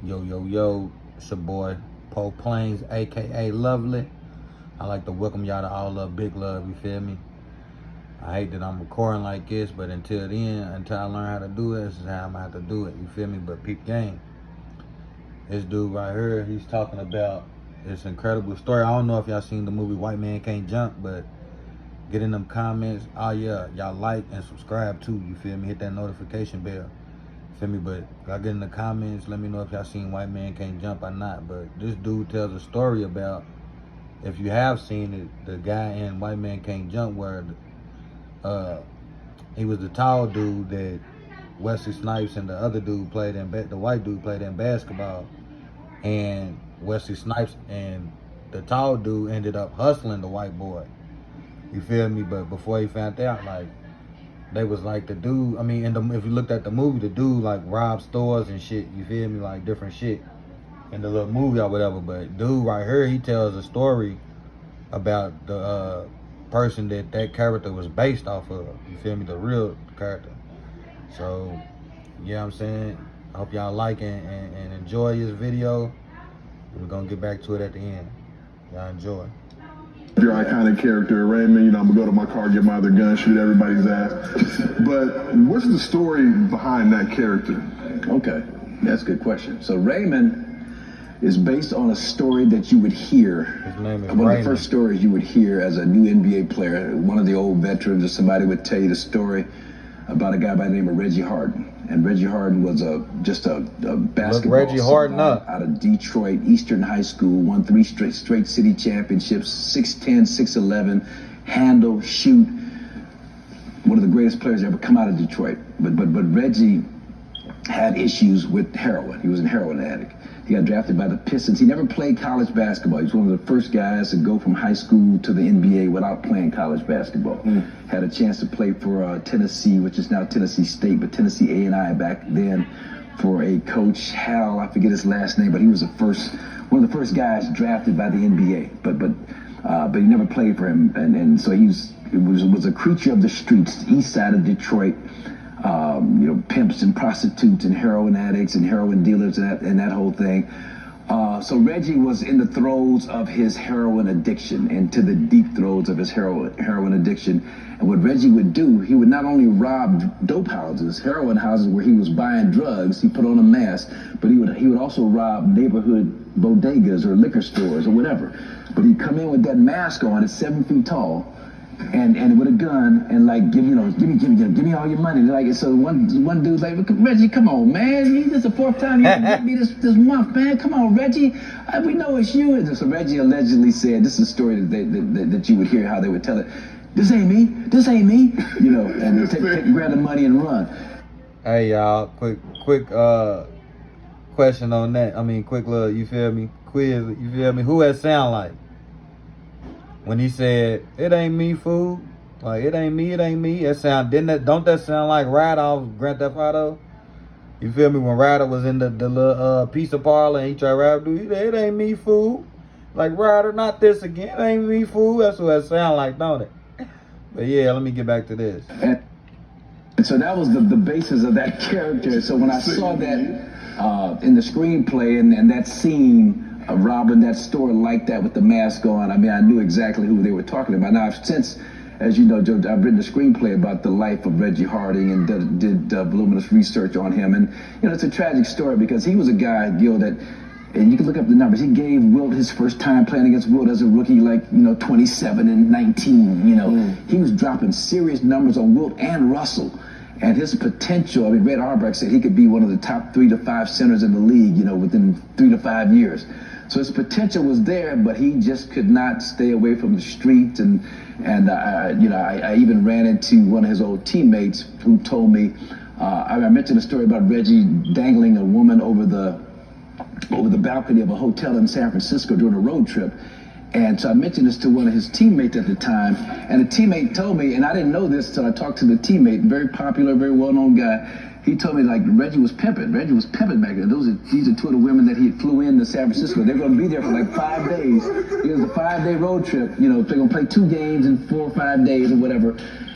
Yo, it's your boy Poe Planez, aka Lovely. I like to welcome y'all to All Love, Big Love, you feel me? I hate that I'm recording like this, but until then, until I learn how to do it, this is how I'm gonna have to do it, you feel me? But peep game. This dude right here, he's talking about this incredible story. I don't know if y'all seen the movie White Man Can't Jump, but get in them comments. Oh yeah, y'all like and subscribe too, you feel me? Hit that notification bell. Feel me? But y'all get in the comments, let me know if y'all seen White Man Can't Jump or not. But this dude tells a story about, if you have seen it, the guy in White Man Can't Jump, where he was the tall dude that Wesley Snipes and the other dude played in, the white dude played in basketball, and Wesley Snipes and the tall dude ended up hustling the white boy. You feel me? But before he found out, like, they was like, the dude, I mean, if you looked at the movie, the dude like robbed stores and shit, you feel me, like different shit in the little movie or whatever. But dude right here, he tells a story about the person that character was based off of, you feel me, the real character. So, yeah, I'm saying, I hope y'all like and enjoy this video. We're gonna get back to it at the end. Y'all enjoy. Your iconic character, Raymond, you know, I'm gonna go to my car, get my other gun, shoot everybody's ass. But what's the story behind that character? Okay, that's a good question. So Raymond is based on a story that you would hear. His name is one Raymond. of the first stories you would hear as a new NBA player. One of the old veterans or somebody would tell you the story about a guy by the name of Reggie Harding. And Reggie Harding was just a basketball Reggie Harding up out of Detroit Eastern High School, won 3 straight city championships, 6'10", 6'11", handle, shoot. One of the greatest players to ever come out of Detroit. But Reggie had issues with heroin. He was a heroin addict. He got drafted by the Pistons. He never played college basketball. He was one of the first guys to go from high school to the NBA without playing college basketball. Had a chance to play for Tennessee, which is now Tennessee State, but Tennessee A&I back then, for a coach, Hal, I forget his last name, but he was one of the first guys drafted by the NBA. But he never played for him, and so he was a creature of the streets, east side of Detroit. Pimps and prostitutes and heroin addicts and heroin dealers and that whole thing. So Reggie was in the throes of his heroin addiction, into the deep throes of his heroin addiction. And what Reggie would do, he would not only rob dope houses, heroin houses where he was buying drugs, he put on a mask, but he would also rob neighborhood bodegas or liquor stores or whatever. But he'd come in with that mask on at 7 feet tall, and with a gun, and like, give me all your money. Like, so one dude's like, Reggie, come on, man, this is the 4th time you hit me this month, man. Come on, Reggie, we know it's you. And so Reggie allegedly said, this is a story that you would hear how they would tell it. This ain't me, and grab the money and run. Hey y'all, quick question on that. I mean, quick little, you feel me, quiz, you feel me? Who that sound like? When he said, "It ain't me, fool," like, it ain't me. Don't that sound like Ryder off Grand Theft Auto? You feel me? When Ryder was in the little pizza parlor and he tried to rap, dude, he said, "It ain't me, fool." Like, Ryder, not this again. It ain't me, fool. That's what that sound like, don't it? But yeah, let me get back to this. And so that was the basis of that character. So when I saw that in the screenplay and that scene, robbing that store like that with the mask on, I mean, I knew exactly who they were talking about. Now, since, as you know, Joe, I've written a screenplay about the life of Reggie Harding and did voluminous research on him. And, it's a tragic story because he was a guy, Gil, that, and you can look up the numbers, he gave Wilt his first time playing against Wilt as a rookie, 27 and 19, He was dropping serious numbers on Wilt and Russell. And his potential, I mean, Red Auerbach said he could be one of the top 3 to 5 centers in the league, within 3 to 5 years. So his potential was there, but he just could not stay away from the streets. And I even ran into one of his old teammates who told me, I mentioned a story about Reggie dangling a woman over the balcony of a hotel in San Francisco during a road trip. And so I mentioned this to one of his teammates at the time, and the teammate told me, and I didn't know this until I talked to the teammate, very popular, very well-known guy. He told me, like, Reggie was pimping. Reggie was pimping back then. These are 2 of the women that he flew in to San Francisco. They were going to be there for like 5 days. It was a 5-day road trip. They're going to play 2 games in 4 or 5 days or whatever.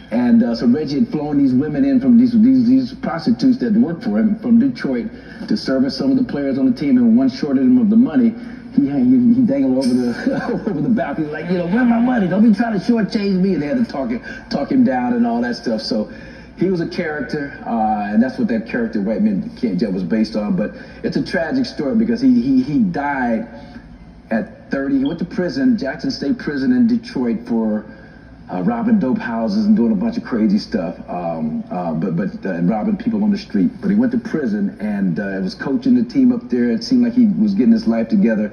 And so Reggie had flown these women in from these prostitutes that worked for him from Detroit to service some of the players on the team, and one shorted him of the money. He dangled over the over the balcony like, you know, where's my money? Don't be trying to shortchange me. And they had to talk him down and all that stuff. So he was a character, and that's what that character White Men Can't Judge was based on. But it's a tragic story because he died at 30. He went to prison, Jackson State Prison in Detroit, for robbing dope houses and doing a bunch of crazy stuff, and robbing people on the street. But he went to prison and was coaching the team up there. It seemed like he was getting his life together.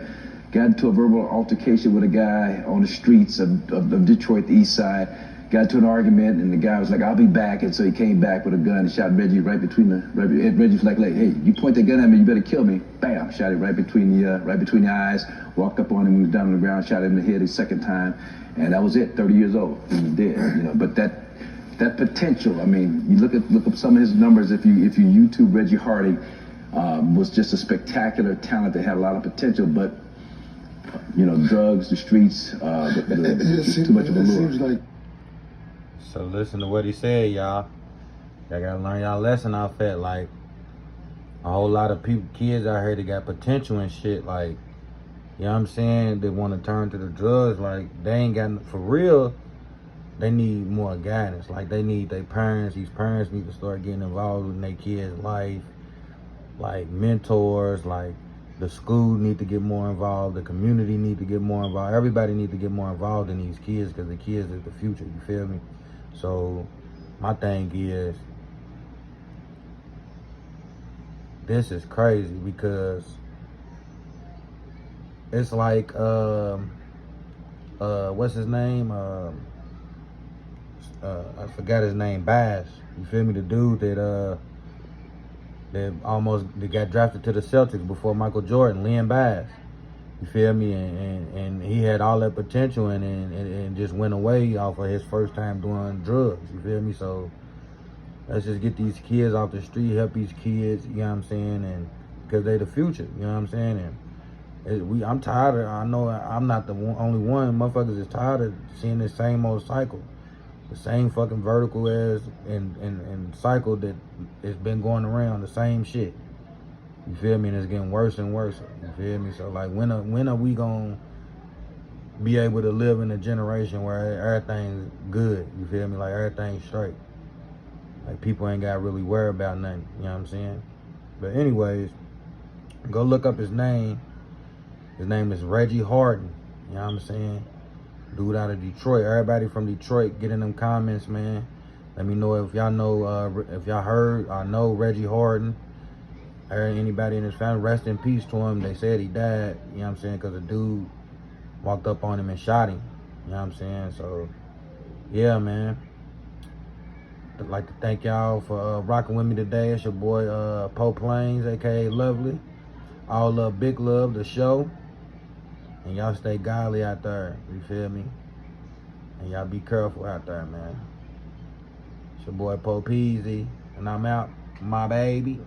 Got into a verbal altercation with a guy on the streets of Detroit, the east side. Got into an argument, and the guy was like, "I'll be back." And so he came back with a gun and shot Reggie right between the. Reggie was like, "Hey, you point that gun at me, you better kill me." Bam! Shot it right between the eyes. Walked up on him, he was down on the ground, shot him in the head a second time. And that was it. 30 years old, he was dead. You know, but that potential. I mean, you look up some of his numbers. If you YouTube Reggie Harding, was just a spectacular talent that had a lot of potential. But you know, drugs, the streets, too much of a lure. So listen to what he said, y'all. Y'all gotta learn y'all lesson off that. Like, a whole lot of kids out here that got potential and shit. Like, you know what I'm saying? They want to turn to the drugs. Like, they ain't got, for real, they need more guidance. Like, they need their parents. These parents need to start getting involved in their kids' life. Like, mentors. Like, the school need to get more involved. The community need to get more involved. Everybody need to get more involved in these kids, because the kids is the future. You feel me? So, my thing is, this is crazy because it's like, what's his name? I forgot his name, Bass. You feel me? The dude that got drafted to the Celtics before Michael Jordan, Lynn Bass. You feel me? And he had all that potential and just went away off of his first time doing drugs. You feel me? So let's just get these kids off the street, help these kids, you know what I'm saying? And because they the future, you know what I'm saying? And I'm tired of, I know I'm not the only one. Motherfuckers is tired of seeing this same old cycle. The same fucking vertical as and cycle that has been going around, the same shit. You feel me? And it's getting worse and worse. You feel me? So like, when are we gonna be able to live in a generation where everything's good? You feel me? Like, everything's straight. Like, people ain't got to really worry about nothing. You know what I'm saying? But anyways, go look up his name. His name is Reggie Harding. You know what I'm saying? Dude out of Detroit. Everybody from Detroit, get in them comments, man. Let me know if y'all know, if y'all heard or know Reggie Harding. Or anybody in his family. Rest in peace to him. They said he died, you know what I'm saying, because a dude walked up on him and shot him. You know what I'm saying? So, yeah, man. I'd like to thank y'all for rocking with me today. It's your boy, Poe Planez, a.k.a. Lovely. All love, big love, the show. And y'all stay godly out there. You feel me? And y'all be careful out there, man. It's your boy, Poe Peasy. And I'm out, my baby.